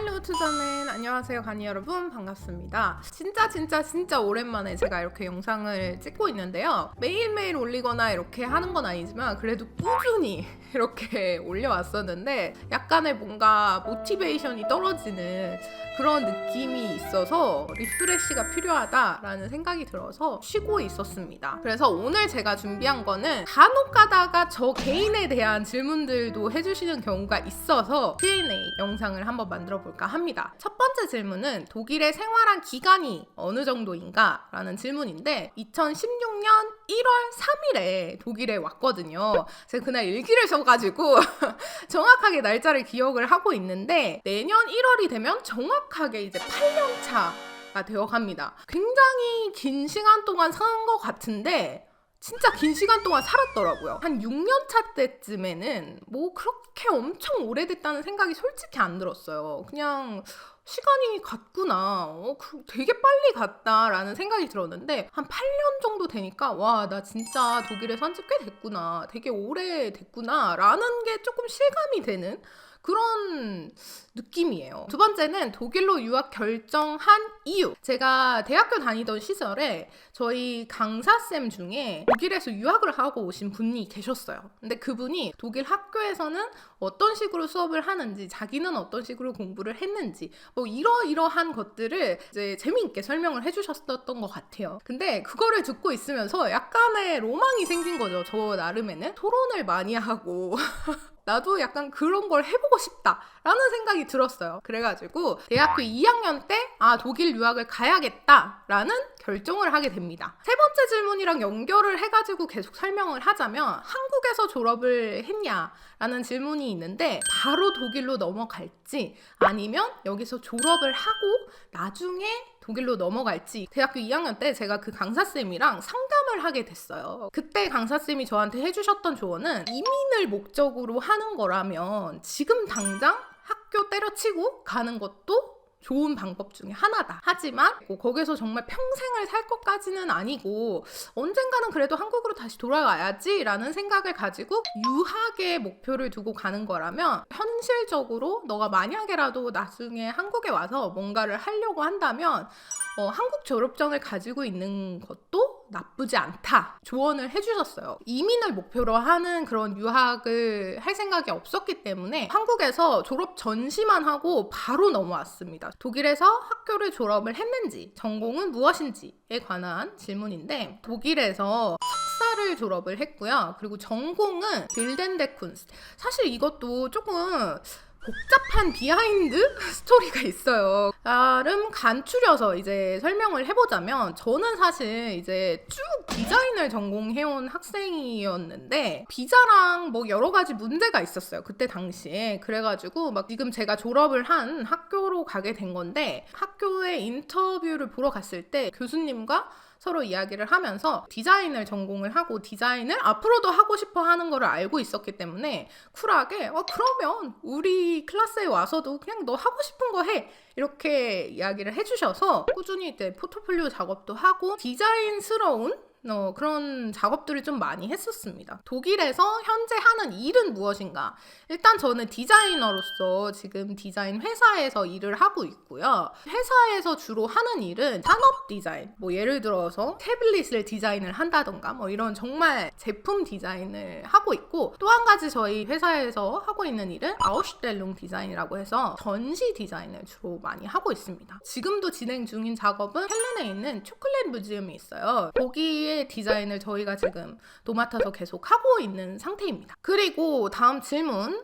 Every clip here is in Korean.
할로 투자맨, 안녕하세요 가니 여러분, 반갑습니다. 진짜 오랜만에 제가 이렇게 영상을 찍고 있는데요. 매일매일 올리거나 이렇게 하는 건 아니지만 그래도 꾸준히 이렇게 올려왔었는데 약간의 뭔가 모티베이션이 떨어지는 그런 느낌이 있어서 리프레시가 필요하다라는 생각이 들어서 쉬고 있었습니다. 그래서 오늘 제가 준비한 거는 간혹 가다가 저 개인에 대한 질문들도 해주시는 경우가 있어서 Q&A 영상을 한번 만들어 볼까 합니다. 첫 번째 질문은 독일에 생활한 기간이 어느 정도인가? 라는 질문인데 2016년 1월 3일에 독일에 왔거든요. 제가 그날 일기를 써가지고 정확하게 날짜를 기억을 하고 있는데 내년 1월이 되면 정확하게 이제 8년 차가 되어 갑니다. 굉장히 긴 시간 동안 사는 것 같은데 진짜 긴 시간 동안 살았더라고요. 한 6년 차 때쯤에는 뭐 그렇게 엄청 오래됐다는 생각이 솔직히 안 들었어요. 그냥 시간이 갔구나. 되게 빨리 갔다라는 생각이 들었는데 한 8년 정도 되니까 와, 나 진짜 독일에 산 지 꽤 됐구나. 되게 오래 됐구나. 라는 게 조금 실감이 되는 그런 느낌이에요. 두 번째는 독일로 유학 결정한 이유. 제가 대학교 다니던 시절에 저희 강사쌤 중에 독일에서 유학을 하고 오신 분이 계셨어요. 근데 그분이 독일 학교에서는 어떤 식으로 수업을 하는지, 자기는 어떤 식으로 공부를 했는지, 뭐 이러이러한 것들을 이제 재미있게 설명을 해주셨던 것 같아요. 근데 그거를 듣고 있으면서 약간의 로망이 생긴 거죠. 저 나름에는 토론을 많이 하고 나도 약간 그런 걸 해보고 싶다라는 생각이 들었어요. 그래가지고 대학교 2학년 때 독일 유학을 가야겠다라는 결정을 하게 됩니다. 세 번째 질문이랑 연결을 해가지고 계속 설명을 하자면 한국에서 졸업을 했냐라는 질문이 있는데 바로 독일로 넘어갈지 아니면 여기서 졸업을 하고 나중에 독일로 넘어갈지. 대학교 2학년 때 제가 그 강사쌤이랑 상담을 하게 됐어요. 그때 강사쌤이 저한테 해주셨던 조언은 이민을 목적으로 하는 거라면 지금 당장 학교 때려치고 가는 것도 좋은 방법 중에 하나다. 하지만 거기서 정말 평생을 살 것까지는 아니고 언젠가는 그래도 한국으로 다시 돌아가야지 라는 생각을 가지고 유학의 목표를 두고 가는 거라면 현실적으로 너가 만약에라도 나중에 한국에 와서 뭔가를 하려고 한다면 한국 졸업증을 가지고 있는 것도 나쁘지 않다 조언을 해주셨어요. 이민을 목표로 하는 그런 유학을 할 생각이 없었기 때문에 한국에서 졸업 전시만 하고 바로 넘어왔습니다. 독일에서 학교를 졸업을 했는지, 전공은 무엇인지에 관한 질문인데 독일에서 석사를 졸업을 했고요. 그리고 전공은 빌덴데 쿤스트. 사실 이것도 조금 복잡한 비하인드 스토리가 있어요. 나름 간추려서 이제 설명을 해보자면 저는 사실 이제 쭉 디자인을 전공해온 학생이었는데 비자랑 뭐 여러 가지 문제가 있었어요. 그때 당시에. 그래가지고 막 지금 제가 졸업을 한 학교로 가게 된 건데 학교에 인터뷰를 보러 갔을 때 교수님과 서로 이야기를 하면서 디자인을 전공을 하고 디자인을 앞으로도 하고 싶어 하는 거를 알고 있었기 때문에 쿨하게 그러면 우리 클래스에 와서도 그냥 너 하고 싶은 거 해 이렇게 이야기를 해주셔서 꾸준히 이제 포트폴리오 작업도 하고 디자인스러운 그런 작업들을 좀 많이 했었습니다. 독일에서 현재 하는 일은 무엇인가? 일단 저는 디자이너로서 지금 디자인 회사에서 일을 하고 있고요. 회사에서 주로 하는 일은 산업 디자인, 뭐 예를 들어서 태블릿을 디자인을 한다던가 뭐 이런 정말 제품 디자인을 하고 있고 또 한 가지 저희 회사에서 하고 있는 일은 아우슈텔룽 디자인이라고 해서 전시 디자인을 주로 많이 하고 있습니다. 지금도 진행 중인 작업은 헬렌에 있는 초콜릿 뮤지엄이 있어요. 거기에 디자인을 저희가 지금 도맡아서 계속 하고 있는 상태입니다. 그리고 다음 질문은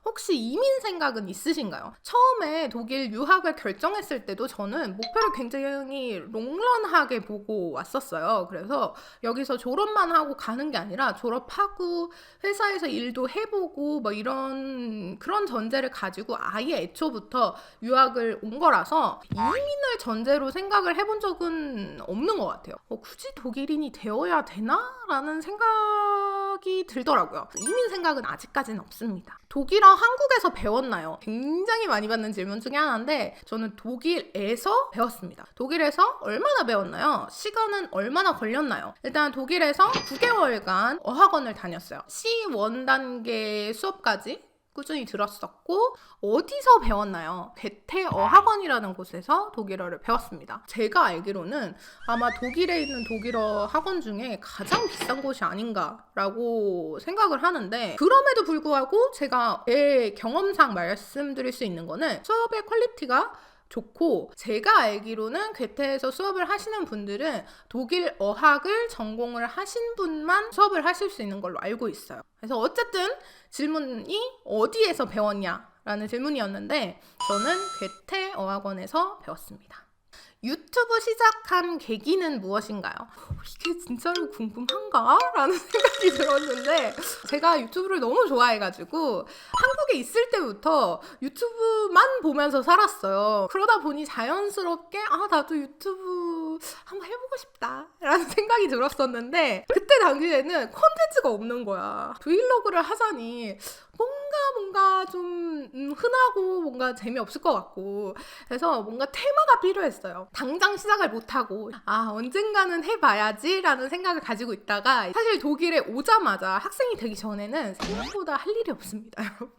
혹시 이민 생각은 있으신가요? 처음에 독일 유학을 결정했을 때도 저는 목표를 굉장히 롱런하게 보고 왔었어요. 그래서 여기서 졸업만 하고 가는 게 아니라 졸업하고 회사에서 일도 해보고 뭐 이런 그런 전제를 가지고 아예 애초부터 유학을 온 거라서 이민을 전제로 생각을 해본 적은 없는 것 같아요. 굳이 독일인이 되어야 되나? 라는 생각이 들더라고요. 이민 생각은 아직까지는 없습니다. 독일어 한국에서 배웠나요? 굉장히 많이 받는 질문 중에 하나인데 저는 독일에서 배웠습니다. 독일에서 얼마나 배웠나요? 시간은 얼마나 걸렸나요? 일단 독일에서 9개월간 어학원을 다녔어요. C1 단계 수업까지 꾸준히 들었었고, 어디서 배웠나요? 괴테 어학원이라는 곳에서 독일어를 배웠습니다. 제가 알기로는 아마 독일에 있는 독일어 학원 중에 가장 비싼 곳이 아닌가라고 생각을 하는데, 그럼에도 불구하고 제가 제 경험상 말씀드릴 수 있는 거는 수업의 퀄리티가 좋고, 제가 알기로는 괴테에서 수업을 하시는 분들은 독일 어학을 전공을 하신 분만 수업을 하실 수 있는 걸로 알고 있어요. 그래서 어쨌든 질문이 어디에서 배웠냐 라는 질문이었는데, 저는 괴테 어학원에서 배웠습니다. 유튜브 시작한 계기는 무엇인가요? 이게 진짜로 궁금한가? 라는 생각이 들었는데, 제가 유튜브를 너무 좋아해가지고 한국에 있을 때부터 유튜브만 보면서 살았어요. 그러다 보니 자연스럽게 나도 유튜브 한번 해보고 싶다 라는 생각이 들었었는데, 그때 당시에는 콘텐츠가 없는 거야. 브이로그를 하자니 뭔가 좀 흔하고 뭔가 재미없을 것 같고, 그래서 뭔가 테마가 필요했어요. 당장 시작을 못하고 언젠가는 해봐야지 라는 생각을 가지고 있다가, 사실 독일에 오자마자 학생이 되기 전에는 생각보다 할 일이 없습니다, 여러분.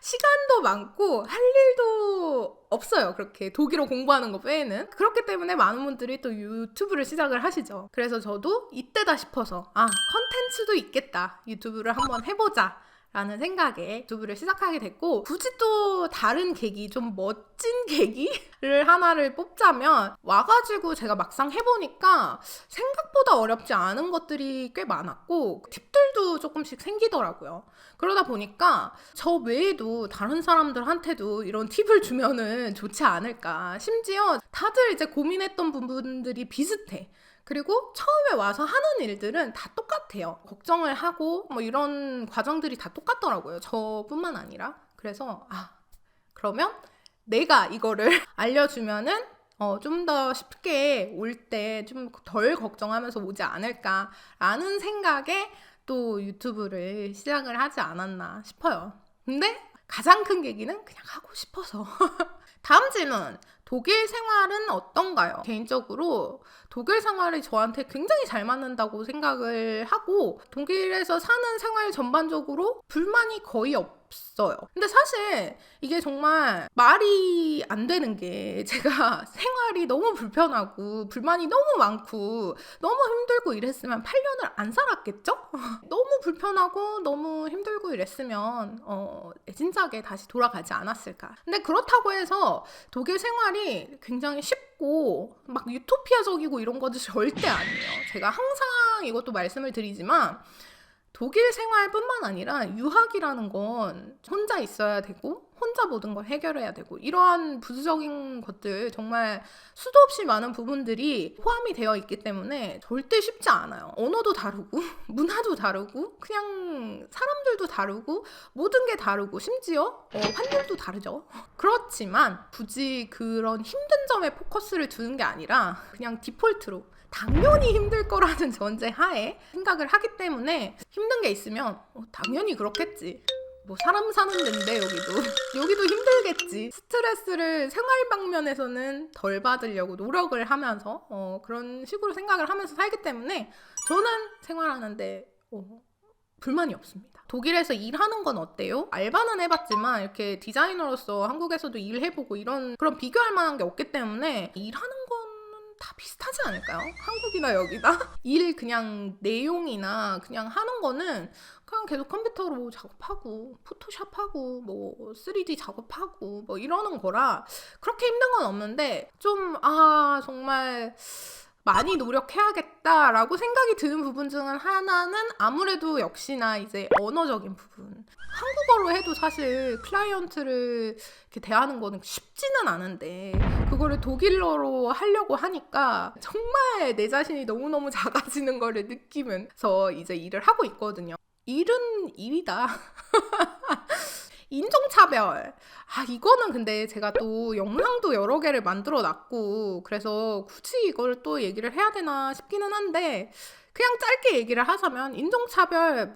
시간도 많고 할 일도 없어요. 그렇게 독일어 공부하는 거 외에는. 그렇기 때문에 많은 분들이 또 유튜브를 시작을 하시죠. 그래서 저도 이때다 싶어서 컨텐츠도 있겠다, 유튜브를 한번 해보자 라는 생각에 유튜브를 시작하게 됐고, 굳이 또 다른 계기, 좀 멋진 계기를 하나를 뽑자면, 와가지고 제가 막상 해보니까 생각보다 어렵지 않은 것들이 꽤 많았고 팁들도 조금씩 생기더라고요. 그러다 보니까 저 외에도 다른 사람들한테도 이런 팁을 주면은 좋지 않을까. 심지어 다들 이제 고민했던 부분들이 비슷해. 그리고 처음에 와서 하는 일들은 다 똑같아요. 걱정을 하고 이런 과정들이 다 똑같더라고요. 저뿐만 아니라. 그래서 그러면 내가 이거를 알려주면은 좀 더 쉽게 올 때 좀 덜 걱정하면서 오지 않을까라는 생각에 또 유튜브를 시작을 하지 않았나 싶어요. 근데 가장 큰 계기는 그냥 하고 싶어서. 다음 질문. 독일 생활은 어떤가요? 개인적으로 독일 생활이 저한테 굉장히 잘 맞는다고 생각을 하고, 독일에서 사는 생활 전반적으로 불만이 거의 없어요. 근데 사실 이게 정말 말이 안 되는 게, 제가 생활이 너무 불편하고 불만이 너무 많고 너무 힘들고 이랬으면 8년을 안 살았겠죠? 너무 불편하고 너무 힘들고 이랬으면 진작에 다시 돌아가지 않았을까. 근데 그렇다고 해서 독일 생활이 굉장히 쉽고 막 유토피아적이고 이런 것도 절대 아니에요. 제가 항상 이것도 말씀을 드리지만, 독일 생활뿐만 아니라 유학이라는 건 혼자 있어야 되고 혼자 모든 걸 해결해야 되고, 이러한 부수적인 것들, 정말 수도 없이 많은 부분들이 포함이 되어 있기 때문에 절대 쉽지 않아요. 언어도 다르고 문화도 다르고 그냥 사람들도 다르고 모든 게 다르고, 심지어 환율도 다르죠. 그렇지만 굳이 그런 힘든 점에 포커스를 두는 게 아니라 그냥 디폴트로 당연히 힘들 거라는 전제 하에 생각을 하기 때문에, 힘든 게 있으면 당연히 그렇겠지. 사람 사는 데인데 여기도 힘들겠지. 스트레스를 생활 방면에서는 덜 받으려고 노력을 하면서 그런 식으로 생각을 하면서 살기 때문에 저는 생활하는데 불만이 없습니다. 독일에서 일하는 건 어때요? 알바는 해봤지만 이렇게 디자이너로서 한국에서도 일해보고 그런 비교할 만한 게 없기 때문에, 일하는 거는 다 비슷하지 않을까요? 한국이나 여기나? 일 그냥 내용이나 그냥 하는 거는 그냥 계속 컴퓨터로 작업하고 포토샵하고 3D 작업하고 이러는 거라 그렇게 힘든 건 없는데, 좀 정말 많이 노력해야겠다라고 생각이 드는 부분 중 하나는 아무래도 역시나 이제 언어적인 부분. 한국어로 해도 사실 클라이언트를 이렇게 대하는 거는 쉽지는 않은데, 그거를 독일어로 하려고 하니까 정말 내 자신이 너무너무 작아지는 거를 느끼면서 이제 일을 하고 있거든요. 일은 일이다. 인종차별. 이거는 근데 제가 또 영상도 여러 개를 만들어 놨고, 그래서 굳이 이걸 또 얘기를 해야 되나 싶기는 한데, 그냥 짧게 얘기를 하자면, 인종차별,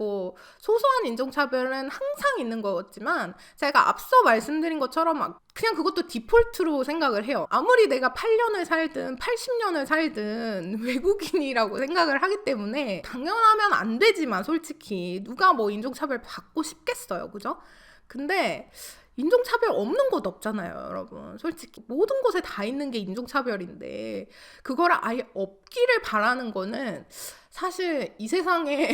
소소한 인종차별은 항상 있는 거였지만, 제가 앞서 말씀드린 것처럼 그냥 그것도 디폴트로 생각을 해요. 아무리 내가 8년을 살든 80년을 살든 외국인이라고 생각을 하기 때문에 당연하면 안 되지만, 솔직히 누가 인종차별 받고 싶겠어요, 그죠? 근데 인종차별 없는 곳 없잖아요, 여러분. 솔직히 모든 곳에 다 있는 게 인종차별인데 그거를 아예 없기를 바라는 거는 사실 이 세상에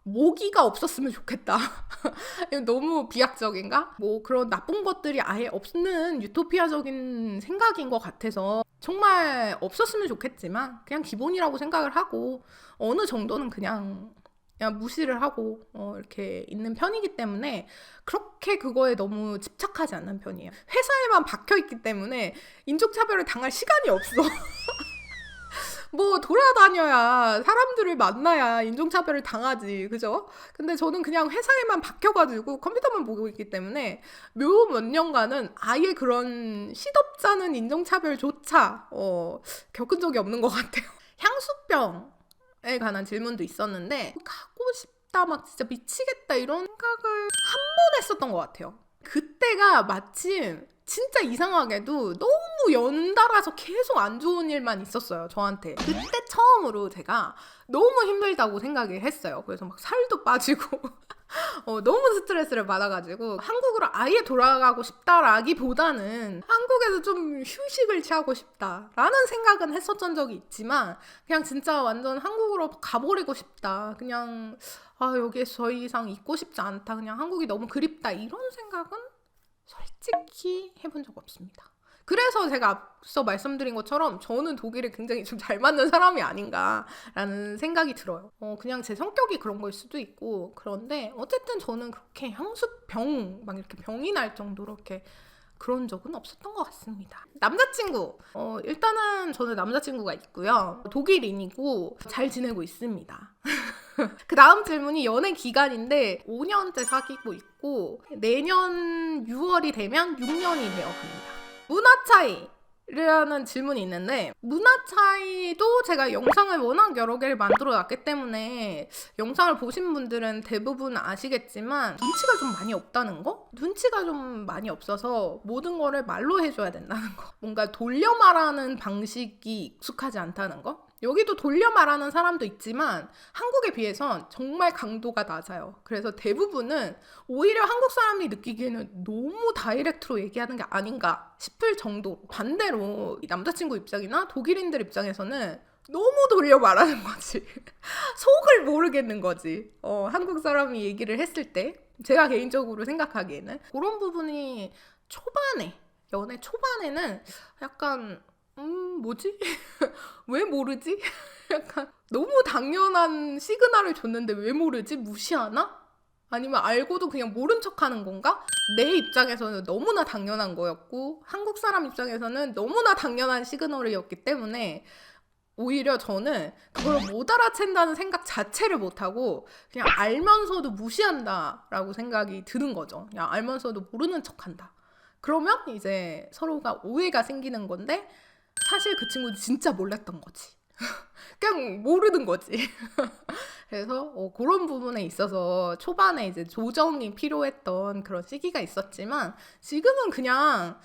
모기가 없었으면 좋겠다. 너무 비약적인가? 뭐 그런 나쁜 것들이 아예 없는 유토피아적인 생각인 것 같아서 정말 없었으면 좋겠지만 그냥 기본이라고 생각을 하고 어느 정도는 그냥 무시를 하고 이렇게 있는 편이기 때문에 그렇게 그거에 너무 집착하지 않는 편이에요. 회사에만 박혀있기 때문에 인종차별을 당할 시간이 없어. 뭐 돌아다녀야 사람들을 만나야 인종차별을 당하지, 그죠? 근데 저는 그냥 회사에만 박혀가지고 컴퓨터만 보고 있기 때문에 몇 년간은 아예 그런 시덥잖은 인종차별조차 겪은 적이 없는 것 같아요. 향수병에 관한 질문도 있었는데 가고 싶다, 막 진짜 미치겠다 이런 생각을 한 번 했었던 것 같아요. 그때가 마침 진짜 이상하게도 너무 연달아서 계속 안 좋은 일만 있었어요, 저한테. 그때 처음으로 제가 너무 힘들다고 생각을 했어요. 그래서 막 살도 빠지고 너무 스트레스를 받아가지고 한국으로 아예 돌아가고 싶다라기보다는 한국에서 좀 휴식을 취하고 싶다라는 생각은 했었던 적이 있지만 그냥 진짜 완전 한국으로 가버리고 싶다, 그냥 여기에 더 이상 있고 싶지 않다, 그냥 한국이 너무 그립다 이런 생각은 솔직히 해본 적 없습니다. 그래서 제가 앞서 말씀드린 것처럼 저는 독일에 굉장히 좀 잘 맞는 사람이 아닌가라는 생각이 들어요. 그냥 제 성격이 그런 걸 수도 있고, 그런데 어쨌든 저는 그렇게 향수병 막 이렇게 병이 날 정도로 이렇게 그런 적은 없었던 것 같습니다. 남자친구, 일단은 저는 남자친구가 있고요. 독일인이고 잘 지내고 있습니다. 그 다음 질문이 연애 기간인데 5년째 사귀고 있고 내년 6월이 되면 6년이 되어 갑니다. 문화 차이라는 질문이 있는데 문화 차이도 제가 영상을 워낙 여러 개를 만들어 놨기 때문에 영상을 보신 분들은 대부분 아시겠지만 눈치가 좀 많이 없다는 거? 눈치가 좀 많이 없어서 모든 거를 말로 해줘야 된다는 거, 뭔가 돌려 말하는 방식이 익숙하지 않다는 거. 여기도 돌려 말하는 사람도 있지만 한국에 비해선 정말 강도가 낮아요. 그래서 대부분은 오히려 한국 사람이 느끼기에는 너무 다이렉트로 얘기하는 게 아닌가 싶을 정도. 반대로 남자친구 입장이나 독일인들 입장에서는 너무 돌려 말하는 거지. 속을 모르겠는 거지. 한국 사람이 얘기를 했을 때 제가 개인적으로 생각하기에는 그런 부분이 연애 초반에는 약간 뭐지? 왜 모르지? 약간 너무 당연한 시그널을 줬는데 왜 모르지? 무시하나? 아니면 알고도 그냥 모른 척하는 건가? 내 입장에서는 너무나 당연한 거였고 한국 사람 입장에서는 너무나 당연한 시그널이었기 때문에 오히려 저는 그걸 못 알아챈다는 생각 자체를 못하고 그냥 알면서도 무시한다라고 생각이 드는 거죠. 그냥 알면서도 모르는 척한다. 그러면 이제 서로가 오해가 생기는 건데 사실 그 친구는 진짜 몰랐던 거지. 그냥 모르는 거지. 그래서 그런 부분에 있어서 초반에 이제 조정이 필요했던 그런 시기가 있었지만 지금은 그냥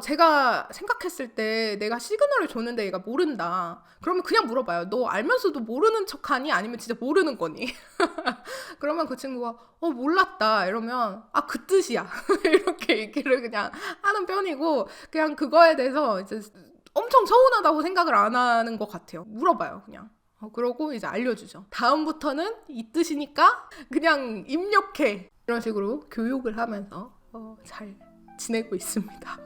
제가 생각했을 때 내가 시그널을 줬는데 얘가 모른다. 그러면 그냥 물어봐요. 너 알면서도 모르는 척하니? 아니면 진짜 모르는 거니? 그러면 그 친구가 몰랐다 이러면 그 뜻이야. 이렇게 얘기를 그냥 하는 편이고 그냥 그거에 대해서 이제 엄청 서운하다고 생각을 안 하는 것 같아요. 물어봐요, 그냥. 그러고 이제 알려주죠. 다음부터는 이 뜻이니까 그냥 입력해. 이런 식으로 교육을 하면서 잘 지내고 있습니다.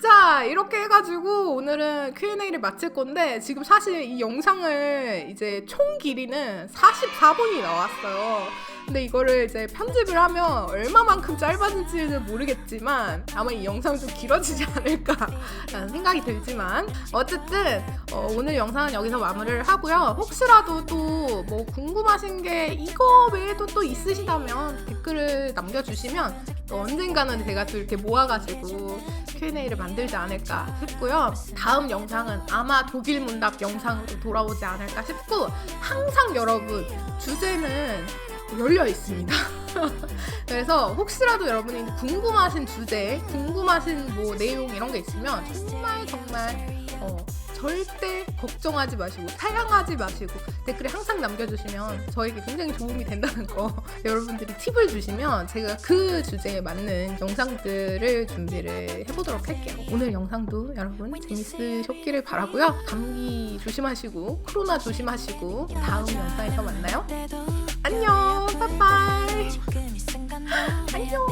자, 이렇게 해가지고 오늘은 Q&A를 마칠 건데 지금 사실 이 영상을 이제 총 길이는 44분이 나왔어요. 근데 이거를 이제 편집을 하면 얼마만큼 짧아질지는 모르겠지만 아마 이 영상은 좀 길어지지 않을까라는 생각이 들지만 어쨌든 오늘 영상은 여기서 마무리를 하고요. 혹시라도 또 뭐 궁금하신 게 이거 외에도 또 있으시다면 댓글을 남겨주시면 또 언젠가는 제가 또 이렇게 모아가지고 Q&A를 만들지 않을까 싶고요. 다음 영상은 아마 독일 문답 영상으로 돌아오지 않을까 싶고 항상 여러분 주제는 열려 있습니다. 그래서 혹시라도 여러분이 궁금하신 주제, 궁금하신 뭐 내용 이런 게 있으면 정말 절대 걱정하지 마시고 사양하지 마시고 댓글에 항상 남겨주시면 저에게 굉장히 도움이 된다는 거 여러분들이 팁을 주시면 제가 그 주제에 맞는 영상들을 준비를 해보도록 할게요. 오늘 영상도 여러분 재밌으셨기를 바라고요. 감기 조심하시고 코로나 조심하시고 다음 영상에서 만나요. 안녕. 빠빠이. 안녕.